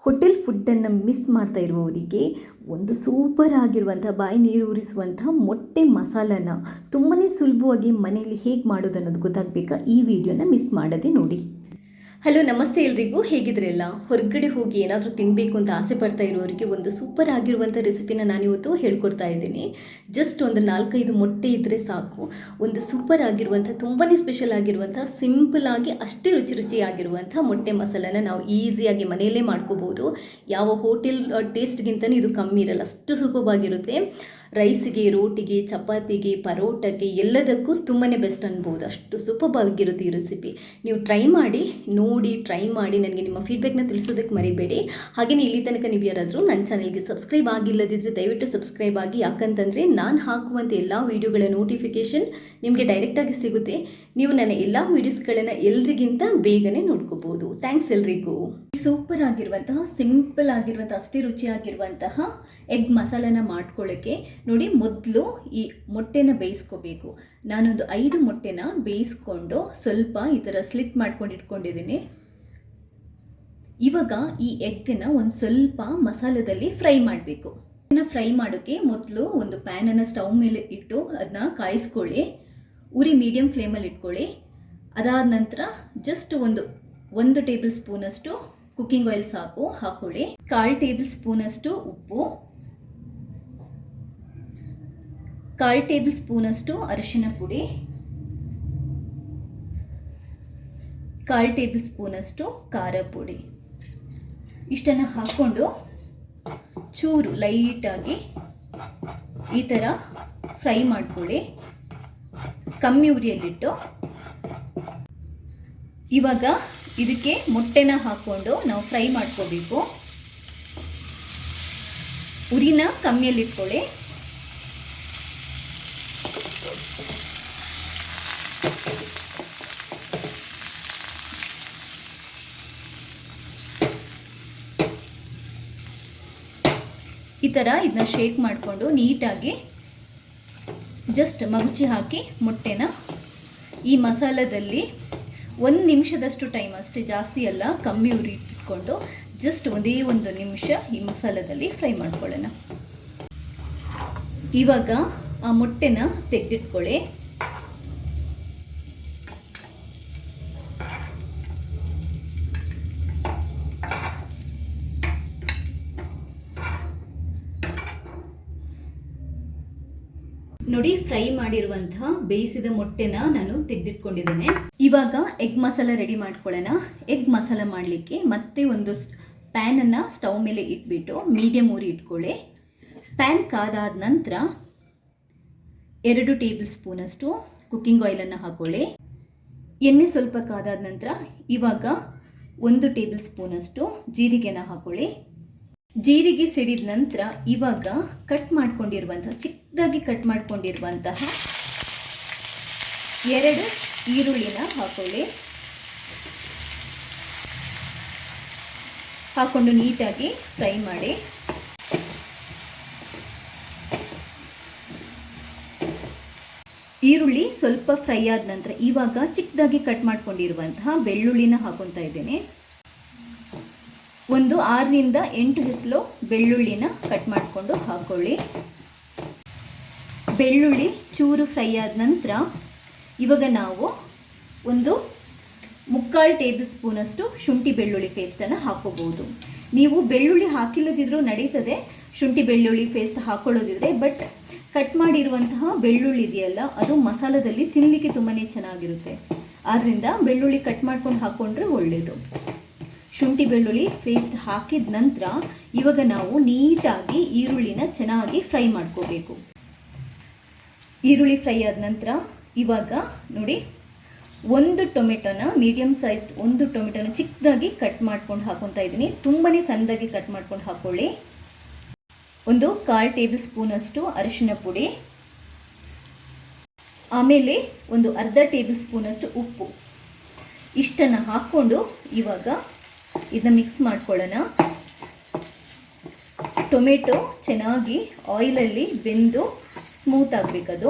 Hotel ಫುಡ್ಡನ್ನು miss ಮಾಡ್ತಾ ಇರುವವರಿಗೆ ಒಂದು ಸೂಪರ್ ಆಗಿರುವಂಥ ಬಾಯಿ ನೀರೂರಿಸುವಂಥ ಮೊಟ್ಟೆ ಮಸಾಲನ ತುಂಬಾ ಸುಲಭವಾಗಿ ಮನೆಯಲ್ಲಿ ಹೇಗೆ ಮಾಡೋದು ಅನ್ನೋದು ಗೊತ್ತಾಗಬೇಕಾ? ಈ ವಿಡಿಯೋನ ಮಿಸ್ ಮಾಡದೆ ನೋಡಿ. ಹಲೋ, ನಮಸ್ತೆ ಎಲ್ರಿಗೂ. ಹೇಗಿದ್ರೆಲ್ಲ? ಹೊರಗಡೆ ಹೋಗಿ ಏನಾದರೂ ತಿನ್ನಬೇಕು ಅಂತ ಆಸೆ ಪಡ್ತಾ ಇರೋರಿಗೆ ಒಂದು ಸೂಪರ್ ಆಗಿರುವಂಥ ರೆಸಿಪಿನ ನಾನಿವತ್ತು ಹೇಳ್ಕೊಡ್ತಾ ಇದ್ದೀನಿ. ಜಸ್ಟ್ ಒಂದು 4-5 ಮೊಟ್ಟೆ ಇದ್ದರೆ ಸಾಕು, ಒಂದು ಸೂಪರ್ ಆಗಿರುವಂಥ ತುಂಬಾ ಸ್ಪೆಷಲ್ ಆಗಿರುವಂಥ ಸಿಂಪಲ್ ಆಗಿ ಅಷ್ಟೇ ರುಚಿಯಾಗಿರುವಂಥ ಮೊಟ್ಟೆ ಮಸಾಲನ ನಾವು ಈಸಿಯಾಗಿ ಮನೆಯಲ್ಲೇ ಮಾಡ್ಕೋಬೋದು. ಯಾವ ಹೋಟೆಲ್ ಟೇಸ್ಟ್ಗಿಂತಲೂ ಇದು ಕಮ್ಮಿ ಇರಲ್ಲ, ಅಷ್ಟು ಸೂಪರ್ವಾಗಿರುತ್ತೆ. ರೈಸಿಗೆ, ರೋಟಿಗೆ, ಚಪಾತಿಗೆ, ಪರೋಟಕ್ಕೆ ಎಲ್ಲದಕ್ಕೂ ತುಂಬಾ ಬೆಸ್ಟ್ ಅನ್ಬೋದು. ಅಷ್ಟು ಸೂಪರ್ವಾಗಿರುತ್ತೆ ಈ ರೆಸಿಪಿ. ನೀವು ಟ್ರೈ ಮಾಡಿ ನನಗೆ ನಿಮ್ಮ ಫೀಡ್ಬ್ಯಾಕ್ನ ತಿಳಿಸೋದಕ್ಕೆ ಮರಿಬೇಡಿ. ಹಾಗೆಯೇ ಇಲ್ಲಿ ತನಕ ನೀವು ಯಾರಾದರೂ ನನ್ನ ಚಾನಲ್ಗೆ ಸಬ್ಸ್ಕ್ರೈಬ್ ಆಗಿಲ್ಲದಿದ್ದರೆ ದಯವಿಟ್ಟು ಸಬ್ಸ್ಕ್ರೈಬ್ ಆಗಿ. ಯಾಕಂತಂದರೆ ನಾನು ಹಾಕುವಂಥ ಎಲ್ಲ ವೀಡಿಯೋಗಳ ನೋಟಿಫಿಕೇಷನ್ ನಿಮಗೆ ಡೈರೆಕ್ಟಾಗಿ ಸಿಗುತ್ತೆ. ನೀವು ನನ್ನ ಎಲ್ಲ ವೀಡಿಯೋಸ್ಗಳನ್ನು ಎಲ್ರಿಗಿಂತ ಬೇಗನೆ ನೋಡ್ಕೋಬೋದು. ಥ್ಯಾಂಕ್ಸ್ ಎಲ್ರಿಗೂ. ಸೂಪರ್ ಆಗಿರುವಂತಹ, ಸಿಂಪಲ್ ಆಗಿರುವಂಥ, ಅಷ್ಟೇ ರುಚಿಯಾಗಿರುವಂತಹ ಎಗ್ ಮಸಾಲನ ಮಾಡ್ಕೊಳ್ಳೋಕ್ಕೆ ನೋಡಿ, ಮೊದಲು ಈ ಮೊಟ್ಟೆನ ಬೇಯಿಸ್ಕೋಬೇಕು. ನಾನೊಂದು 5 ಮೊಟ್ಟೆನ ಬೇಯಿಸ್ಕೊಂಡು ಸ್ವಲ್ಪ ಈ ಥರ ಸ್ಲಿಟ್ ಮಾಡ್ಕೊಂಡು ಇಟ್ಕೊಂಡಿದ್ದೀನಿ. ಇವಾಗ ಈ ಎಗ್ಗನ್ನು ಒಂದು ಸ್ವಲ್ಪ ಮಸಾಲದಲ್ಲಿ ಫ್ರೈ ಮಾಡಬೇಕು. ಇದನ್ನು ಫ್ರೈ ಮಾಡೋಕ್ಕೆ ಮೊದಲು ಒಂದು ಪ್ಯಾನನ್ನು ಸ್ಟವ್ ಮೇಲೆ ಇಟ್ಟು ಅದನ್ನ ಕಾಯಿಸ್ಕೊಳ್ಳಿ. ಉರಿ ಮೀಡಿಯಮ್ ಫ್ಲೇಮಲ್ಲಿ ಇಟ್ಕೊಳ್ಳಿ. ಅದಾದ ನಂತರ ಜಸ್ಟ್ ಒಂದು ಟೇಬಲ್ ಸ್ಪೂನಷ್ಟು ಕುಕ್ಕಿಂಗ್ ಆಯಿಲ್ ಸಾಕು, ಹಾಕೊಳ್ಳಿ. 1/4 ಟೇಬಲ್ ಸ್ಪೂನಷ್ಟು ಉಪ್ಪು, 1/4 ಟೇಬಲ್ ಸ್ಪೂನಷ್ಟು ಅರಿಶಿನ ಪುಡಿ, 1/4 ಟೇಬಲ್ ಸ್ಪೂನಷ್ಟು ಖಾರ ಪುಡಿ. ಇಷ್ಟನ್ನು ಹಾಕ್ಕೊಂಡು ಚೂರು ಲೈಟಾಗಿ ಈ ಥರ ಫ್ರೈ ಮಾಡ್ಕೊಳ್ಳಿ, ಕಮ್ಮಿ ಉರಿಯಲ್ಲಿಟ್ಟು. ಇವಾಗ ಇದಕ್ಕೆ ಮೊಟ್ಟೆನ ಹಾಕ್ಕೊಂಡು ನಾವು ಫ್ರೈ ಮಾಡ್ಕೋಬೇಕು. ಉರಿನ ಕಮ್ಮಿಯಲ್ಲಿಟ್ಕೊಳ್ಳಿ. ಈ ಥರ ಇದನ್ನ ಶೇಕ್ ಮಾಡಿಕೊಂಡು ನೀಟಾಗಿ ಜಸ್ಟ್ ಮಗುಚಿ ಹಾಕಿ ಮೊಟ್ಟೆನ ಈ ಮಸಾಲದಲ್ಲಿ 1 ನಿಮಿಷದಷ್ಟು ಟೈಮ್ ಅಷ್ಟೇ, ಜಾಸ್ತಿ ಅಲ್ಲ, ಕಮ್ಮಿ ಉರಿ ಇಟ್ಕೊಂಡು ಜಸ್ಟ್ ಒಂದೇ 1 ನಿಮಿಷ ಈ ಮಸಾಲದಲ್ಲಿ ಫ್ರೈ ಮಾಡ್ಕೊಳ್ಳೋಣ. ಇವಾಗ ಆ ಮೊಟ್ಟೆನ ತೆಗೆದಿಟ್ಕೊಳ್ಳಿ. ನೋಡಿ, ಫ್ರೈ ಮಾಡಿರುವಂತಹ ಬೇಯಿಸಿದ ಮೊಟ್ಟೆನ ನಾನು ತೆಗೆದಿಟ್ಕೊಂಡಿದ್ದೇನೆ. ಇವಾಗ ಎಗ್ ಮಸಾಲ ರೆಡಿ ಮಾಡ್ಕೊಳ್ಳೋಣ. ಎಗ್ ಮಸಾಲ ಮಾಡಲಿಕ್ಕೆ ಮತ್ತೆ ಒಂದು ಪ್ಯಾನನ್ನು ಸ್ಟವ್ ಮೇಲೆ ಇಟ್ಬಿಟ್ಟು ಮೀಡಿಯಮ್ ಉರಿ ಇಟ್ಕೊಳ್ಳಿ. ಪ್ಯಾನ್ ಕಾದಾದ ನಂತರ 2 ಟೇಬಲ್ ಸ್ಪೂನಷ್ಟು ಕುಕ್ಕಿಂಗ್ ಆಯಿಲನ್ನು ಹಾಕೊಳ್ಳಿ. ಎಣ್ಣೆ ಸ್ವಲ್ಪ ಕಾದಾದ ನಂತರ ಇವಾಗ 1 ಟೇಬಲ್ ಸ್ಪೂನಷ್ಟು ಜೀರಿಗೆನ ಹಾಕೊಳ್ಳಿ. ಜೀರಿಗೆ ಸಿಡಿದ ನಂತರ ಇವಾಗ ಚಿಕ್ಕದಾಗಿ ಕಟ್ ಮಾಡ್ಕೊಂಡಿರುವಂತಹ 2 ಈರುಳ್ಳಿನ ಹಾಕೊಳ್ಳಿ. ಹಾಕೊಂಡು ನೀಟಾಗಿ ಫ್ರೈ ಮಾಡಿ. ಈರುಳ್ಳಿ ಸ್ವಲ್ಪ ಫ್ರೈ ಆದ ನಂತರ ಇವಾಗ ಚಿಕ್ಕದಾಗಿ ಕಟ್ ಮಾಡ್ಕೊಂಡಿರುವಂತಹ ಬೆಳ್ಳುಳ್ಳಿನ ಹಾಕೊತಾ ಇದ್ದೇನೆ. ಒಂದು 6ರಿಂದ 8 ಹೆಸಲು ಬೆಳ್ಳುಳ್ಳಿನ ಕಟ್ ಮಾಡಿಕೊಂಡು ಹಾಕೊಳ್ಳಿ. ಬೆಳ್ಳುಳ್ಳಿ ಚೂರು ಫ್ರೈ ಆದ ನಂತರ ಇವಾಗ ನಾವು ಒಂದು 3/4 ಟೇಬಲ್ ಸ್ಪೂನಷ್ಟು ಶುಂಠಿ ಬೆಳ್ಳುಳ್ಳಿ ಪೇಸ್ಟನ್ನು ಹಾಕೋಬಹುದು. ನೀವು ಬೆಳ್ಳುಳ್ಳಿ ಹಾಕಿಲ್ಲದಿದ್ರೂ ನಡೀತದೆ, ಶುಂಠಿ ಬೆಳ್ಳುಳ್ಳಿ ಪೇಸ್ಟ್ ಹಾಕೊಳ್ಳೋದಿದ್ರೆ. ಬಟ್ ಕಟ್ ಮಾಡಿರುವಂತಹ ಬೆಳ್ಳುಳ್ಳಿ ಇದೆಯಲ್ಲ, ಅದು ಮಸಾಲದಲ್ಲಿ ತಿನ್ನಲಿಕ್ಕೆ ತುಂಬಾ ಚೆನ್ನಾಗಿರುತ್ತೆ. ಆದ್ದರಿಂದ ಬೆಳ್ಳುಳ್ಳಿ ಕಟ್ ಮಾಡ್ಕೊಂಡು ಹಾಕ್ಕೊಂಡ್ರೆ ಒಳ್ಳೆಯದು. ಶುಂಠಿ ಬೆಳ್ಳುಳ್ಳಿ ಪೇಸ್ಟ್ ಹಾಕಿದ ನಂತರ ಇವಾಗ ನಾವು ನೀಟಾಗಿ ಈರುಳ್ಳಿನ ಚೆನ್ನಾಗಿ ಫ್ರೈ ಮಾಡ್ಕೋಬೇಕು. ಈರುಳ್ಳಿ ಫ್ರೈ ಆದ ನಂತರ ಇವಾಗ ನೋಡಿ, 1 ಟೊಮೆಟೊನ ಮೀಡಿಯಮ್ ಸೈಜ್ 1 ಟೊಮೆಟೊನ ಚಿಕ್ಕದಾಗಿ ಕಟ್ ಮಾಡ್ಕೊಂಡು ಹಾಕೊತಾ ಇದ್ದೀನಿ. ತುಂಬಾ ಸಣ್ಣದಾಗಿ ಕಟ್ ಮಾಡ್ಕೊಂಡು ಹಾಕೊಳ್ಳಿ. 1/4 ಟೇಬಲ್ ಸ್ಪೂನಷ್ಟು ಅರಿಶಿನ ಪುಡಿ, ಆಮೇಲೆ 1/2 ಟೇಬಲ್ ಸ್ಪೂನಷ್ಟು ಉಪ್ಪು. ಇಷ್ಟನ್ನು ಹಾಕ್ಕೊಂಡು ಇವಾಗ ಇದನ್ನ ಮಿಕ್ಸ್ ಮಾಡ್ಕೊಳ್ಳೋಣ. ಟೊಮೆಟೊ ಚೆನ್ನಾಗಿ ಆಯಿಲಲ್ಲಿ ಬೆಂದು ಸ್ಮೂತ್ ಆಗಬೇಕದು.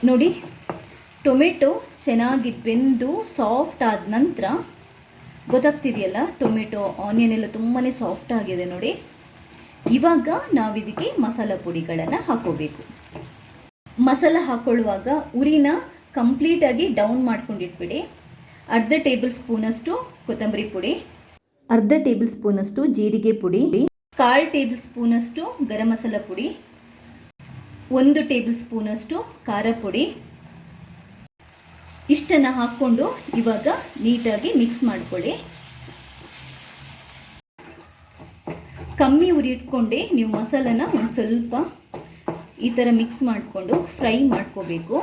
ನೋಡಿ, ಟೊಮೆಟೊ ಚೆನ್ನಾಗಿ ಬೆಂದು ಸಾಫ್ಟ್ ಆದ ನಂತರ ಗೊತ್ತಾಗ್ತಿದೆಯಲ್ಲ, ಟೊಮೆಟೊ ಆನಿಯನ್ ಎಲ್ಲ ತುಂಬಾ ಸಾಫ್ಟ್ ಆಗಿದೆ ನೋಡಿ. ಇವಾಗ ನಾವು ಇದಕ್ಕೆ ಮಸಾಲ ಪುಡಿಗಳನ್ನು ಹಾಕೋಬೇಕು. ಮಸಾಲ ಹಾಕೊಳ್ಳುವಾಗ ಉರಿನ ಕಂಪ್ಲೀಟಾಗಿ ಡೌನ್ ಮಾಡ್ಕೊಂಡಿಟ್ಬಿಡಿ. ಅರ್ಧ ಟೇಬಲ್ ಸ್ಪೂನಷ್ಟು ಕೊತ್ತಂಬರಿ ಪುಡಿ, ಅರ್ಧ ಟೇಬಲ್ ಸ್ಪೂನಷ್ಟು ಜೀರಿಗೆ ಪುಡಿ, 1/4 ಟೇಬಲ್ ಸ್ಪೂನಷ್ಟು ಗರಂ ಮಸಾಲ ಪುಡಿ, 1 ಟೇಬಲ್ ಸ್ಪೂನಷ್ಟು ಖಾರ ಪುಡಿ, ಇಷ್ಟನ್ನು ಹಾಕ್ಕೊಂಡು ಇವಾಗ ನೀಟಾಗಿ ಮಿಕ್ಸ್ ಮಾಡ್ಕೊಳ್ಳಿ. ಕಮ್ಮಿ ಉರಿ ಇಟ್ಕೊಂಡೆ ನೀವು ಮಸಾಲನ ಒಂದು ಸ್ವಲ್ಪ ಈ ಥರ ಮಿಕ್ಸ್ ಮಾಡಿಕೊಂಡು ಫ್ರೈ ಮಾಡ್ಕೋಬೇಕು.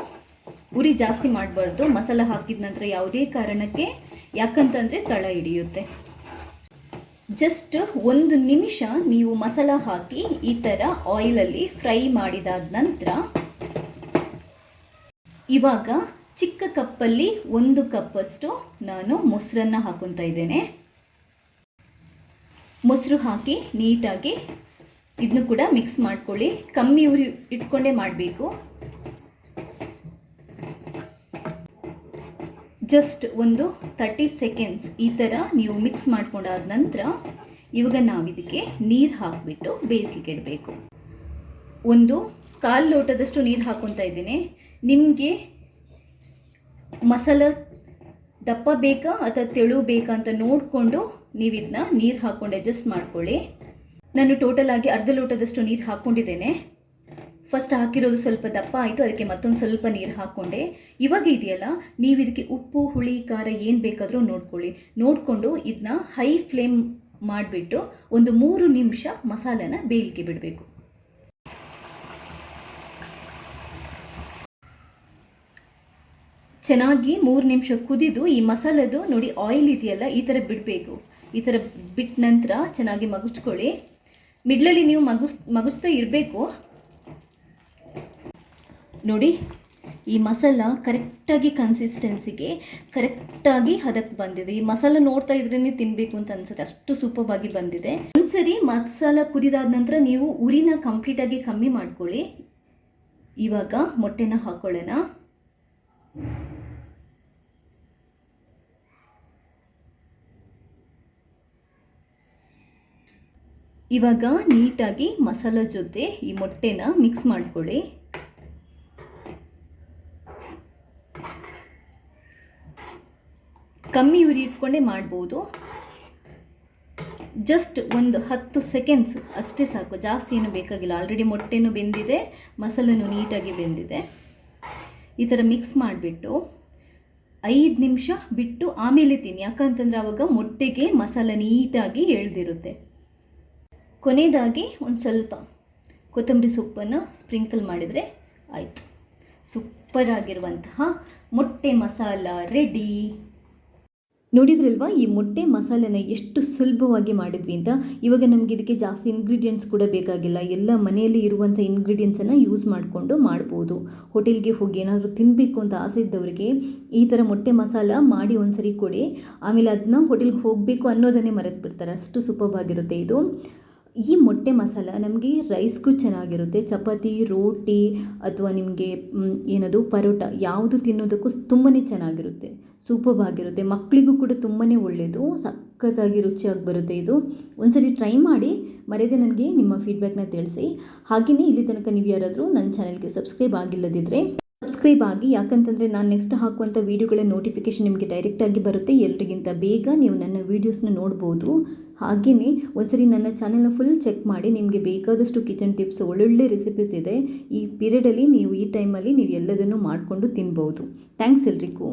ಉರಿ ಜಾಸ್ತಿ ಮಾಡಬಾರ್ದು ಮಸಾಲ ಹಾಕಿದ ನಂತರ ಯಾವುದೇ ಕಾರಣಕ್ಕೆ, ಯಾಕಂತಂದರೆ ತಳ ಹಿಡಿಯುತ್ತೆ. ಜಸ್ಟ್ 1 ನಿಮಿಷ ನೀವು ಮಸಾಲ ಹಾಕಿ ಈ ಥರ ಆಯಿಲಲ್ಲಿ ಫ್ರೈ ಮಾಡಿದಾದ ನಂತರ ಇವಾಗ ಚಿಕ್ಕ ಕಪ್ಪಲ್ಲಿ 1 ಕಪ್ಪಷ್ಟು ನಾನು ಮೊಸರನ್ನು ಹಾಕೊತಾ ಇದ್ದೇನೆ. ಮೊಸರು ಹಾಕಿ ನೀಟಾಗಿ ಇದನ್ನು ಕೂಡ ಮಿಕ್ಸ್ ಮಾಡ್ಕೊಳ್ಳಿ. ಕಮ್ಮಿ ಉರಿ ಇಟ್ಕೊಂಡೇ ಮಾಡಬೇಕು. ಜಸ್ಟ್ ಒಂದು 30 ಸೆಕೆಂಡ್ಸ್ ಈ ಥರ ನೀವು ಮಿಕ್ಸ್ ಮಾಡ್ಕೊಂಡಾದ ನಂತರ ಇವಾಗ ನಾವು ಇದಕ್ಕೆ ನೀರು ಹಾಕಿಬಿಟ್ಟು ಬೇಯಿಸ್ಲಿಕ್ಕೆ ಇಡಬೇಕು. 1/4 ಲೋಟದಷ್ಟು ನೀರು ಹಾಕ್ಕೊತಾ ಇದ್ದೀನಿ. ನಿಮಗೆ ಮಸಾಲ ದಪ್ಪ ಬೇಕಾ ಅಥವಾ ತೆಳು ಬೇಕಾ ಅಂತ ನೋಡಿಕೊಂಡು ನೀವು ಇದನ್ನ ನೀರು ಹಾಕ್ಕೊಂಡು ಅಡ್ಜಸ್ಟ್ ಮಾಡ್ಕೊಳ್ಳಿ. ನಾನು ಟೋಟಲ್ ಆಗಿ ಅರ್ಧ ಲೋಟದಷ್ಟು ನೀರು ಹಾಕ್ಕೊಂಡಿದ್ದೇನೆ. ಫಸ್ಟ್ ಹಾಕಿರೋದು ಸ್ವಲ್ಪ ದಪ್ಪ ಆಯಿತು, ಅದಕ್ಕೆ ಮತ್ತೊಂದು ಸ್ವಲ್ಪ ನೀರು ಹಾಕ್ಕೊಂಡೆ. ಇವಾಗ ಇದೆಯಲ್ಲ, ನೀವು ಇದಕ್ಕೆ ಉಪ್ಪು, ಹುಳಿ, ಖಾರ ಏನು ಬೇಕಾದರೂ ನೋಡಿಕೊಂಡು ಇದನ್ನ ಹೈ ಫ್ಲೇಮ್ ಮಾಡಿಬಿಟ್ಟು ಒಂದು 3 ನಿಮಿಷ ಮಸಾಲೆನ ಬೇಯಲಿಕ್ಕೆ ಬಿಡಬೇಕು. ಚೆನ್ನಾಗಿ 3 ನಿಮಿಷ ಕುದಿದು ಈ ಮಸಾಲೆದು ನೋಡಿ ಆಯಿಲ್ ಇದೆಯಲ್ಲ ಈ ಥರ ಬಿಡಬೇಕು. ಈ ಥರ ಬಿಟ್ಟ ನಂತರ ಚೆನ್ನಾಗಿ ಮಗುಚ್ಕೊಳ್ಳಿ. ಮಿಡ್ಲಲ್ಲಿ ನೀವು ಮಗುಚ್ತಾ ಇರಬೇಕು. ನೋಡಿ, ಈ ಮಸಾಲ ಕರೆಕ್ಟಾಗಿ ಕನ್ಸಿಸ್ಟೆನ್ಸಿಗೆ ಕರೆಕ್ಟಾಗಿ ಹದಕ್ಕೆ ಬಂದಿದೆ. ಈ ಮಸಾಲ ನೋಡ್ತಾ ಇದ್ರೇ ತಿನ್ನಬೇಕು ಅಂತ ಅನ್ಸುತ್ತೆ, ಅಷ್ಟು ಸೂಪರ್ಬಾಗಿ ಬಂದಿದೆ. ಒಂದ್ಸರಿ ಮಸಾಲ ಕುದಿದಾದ ನಂತರ ನೀವು ಉರಿನ ಕಂಪ್ಲೀಟಾಗಿ ಕಮ್ಮಿ ಮಾಡ್ಕೊಳ್ಳಿ. ಇವಾಗ ಮೊಟ್ಟೆನ ಹಾಕೊಳ್ಳೋಣ. ಇವಾಗ ನೀಟಾಗಿ ಮಸಾಲ ಜೊತೆ ಈ ಮೊಟ್ಟೆನ ಮಿಕ್ಸ್ ಮಾಡ್ಕೊಳ್ಳಿ. ಕಮ್ಮಿ ಉರಿ ಇಟ್ಕೊಂಡೇ ಮಾಡ್ಬೋದು. ಜಸ್ಟ್ ಒಂದು 10 ಸೆಕೆಂಡ್ಸ್ ಅಷ್ಟೇ ಸಾಕು, ಜಾಸ್ತಿ ಏನು ಬೇಕಾಗಿಲ್ಲ. ಆಲ್ರೆಡಿ ಮೊಟ್ಟೆನೂ ಬೆಂದಿದೆ, ಮಸಾಲನೂ ನೀಟಾಗಿ ಬೆಂದಿದೆ. ಈ ಥರ ಮಿಕ್ಸ್ ಮಾಡಿಬಿಟ್ಟು 5 ನಿಮಿಷ ಬಿಟ್ಟು ಆಮೇಲೆ ತಿನ್ನಿ. ಯಾಕಂತಂದರೆ ಆವಾಗ ಮೊಟ್ಟೆಗೆ ಮಸಾಲ ನೀಟಾಗಿ ಎಳೆದಿರುತ್ತೆ. ಕೊನೆಯದಾಗಿ ಒಂದು ಸ್ವಲ್ಪ ಕೊತ್ತಂಬರಿ ಸೊಪ್ಪನ್ನು ಸ್ಪ್ರಿಂಕಲ್ ಮಾಡಿದರೆ ಆಯಿತು. ಸೂಪರಾಗಿರುವಂತಹ ಮೊಟ್ಟೆ ಮಸಾಲ ರೆಡಿ. ನೋಡಿದ್ರಲ್ವಾ ಈ ಮೊಟ್ಟೆ ಮಸಾಲೆನ ಎಷ್ಟು ಸುಲಭವಾಗಿ ಮಾಡಿದ್ವಿ ಅಂತ. ಇವಾಗ ನಮಗೆ ಇದಕ್ಕೆ ಜಾಸ್ತಿ ಇಂಗ್ರೀಡಿಯೆಂಟ್ಸ್ ಕೂಡ ಬೇಕಾಗಿಲ್ಲ. ಎಲ್ಲ ಮನೆಯಲ್ಲಿ ಇರುವಂಥ ಇಂಗ್ರೀಡಿಯೆಂಟ್ಸನ್ನು ಯೂಸ್ ಮಾಡಿಕೊಂಡು ಮಾಡ್ಬೋದು. ಹೋಟೆಲ್ಗೆ ಹೋಗಿ ಏನಾದರೂ ತಿನ್ನಬೇಕು ಅಂತ ಆಸೆ ಇದ್ದವರಿಗೆ ಈ ಥರ ಮೊಟ್ಟೆ ಮಸಾಲ ಮಾಡಿ ಒಂದ್ಸರಿ ಕೊಡಿ. ಆಮೇಲೆ ಅದನ್ನ ಹೋಟೆಲ್ಗೆ ಹೋಗಬೇಕು ಅನ್ನೋದನ್ನೇ ಮರೆತು ಬಿಡ್ತಾರೆ, ಅಷ್ಟು ಸೂಪರ್ಬಾಗಿರುತ್ತೆ ಇದು. ಈ ಮೊಟ್ಟೆ ಮಸಾಲ ನಮಗೆ ರೈಸ್ಗೂ ಚೆನ್ನಾಗಿರುತ್ತೆ. ಚಪಾತಿ, ರೋಟಿ ಅಥವಾ ನಿಮಗೆ ಏನದು ಪರೋಟ ಯಾವುದು ತಿನ್ನೋದಕ್ಕೂ ತುಂಬಾ ಚೆನ್ನಾಗಿರುತ್ತೆ, ಸೂಪರ್ಬಾಗಿರುತ್ತೆ. ಮಕ್ಕಳಿಗೂ ಕೂಡ ತುಂಬಾ ಒಳ್ಳೆಯದು, ಸಖತ್ತಾಗಿ ರುಚಿಯಾಗಿ ಬರುತ್ತೆ ಇದು. ಒಂದ್ಸರಿ ಟ್ರೈ ಮಾಡಿ, ಮರೆಯದೆ ನನಗೆ ನಿಮ್ಮ ಫೀಡ್ಬ್ಯಾಕ್ನ ತಿಳಿಸಿ. ಹಾಗೆಯೇ ಇಲ್ಲಿ ತನಕ ನೀವು ಯಾರಾದರೂ ನನ್ನ ಚಾನಲ್ಗೆ ಸಬ್ಸ್ಕ್ರೈಬ್ ಆಗಿಲ್ಲದಿದ್ದರೆ ಸಬ್ಸ್ಕ್ರೈಬ್ ಆಗಿ. ಯಾಕಂತಂದರೆ ನಾನು ನೆಕ್ಸ್ಟ್ ಹಾಕುವಂಥ ವೀಡಿಯೋಗಳ ನೋಟಿಫಿಕೇಷನ್ ನಿಮಗೆ ಡೈರೆಕ್ಟಾಗಿ ಬರುತ್ತೆ. ಎಲ್ರಿಗಿಂತ ಬೇಗ ನೀವು ನನ್ನ ವೀಡಿಯೋಸ್ನ ನೋಡ್ಬೋದು. ಹಾಗೆಯೇ ಒಂದ್ಸರಿ ನನ್ನ ಚಾನೆಲ್ನ ಫುಲ್ ಚೆಕ್ ಮಾಡಿ. ನಿಮಗೆ ಬೇಕಾದಷ್ಟು ಕಿಚನ್ ಟಿಪ್ಸ್, ಒಳ್ಳೊಳ್ಳೆ ರೆಸಿಪೀಸ್ ಇದೆ. ಈ ಪೀರಿಯಡಲ್ಲಿ ನೀವು ಈ ಟೈಮಲ್ಲಿ ನೀವು ಎಲ್ಲದನ್ನು ಮಾಡಿಕೊಂಡು ತಿನ್ಬೋದು. ಥ್ಯಾಂಕ್ಸ್ ಎಲ್ರಿಗೂ.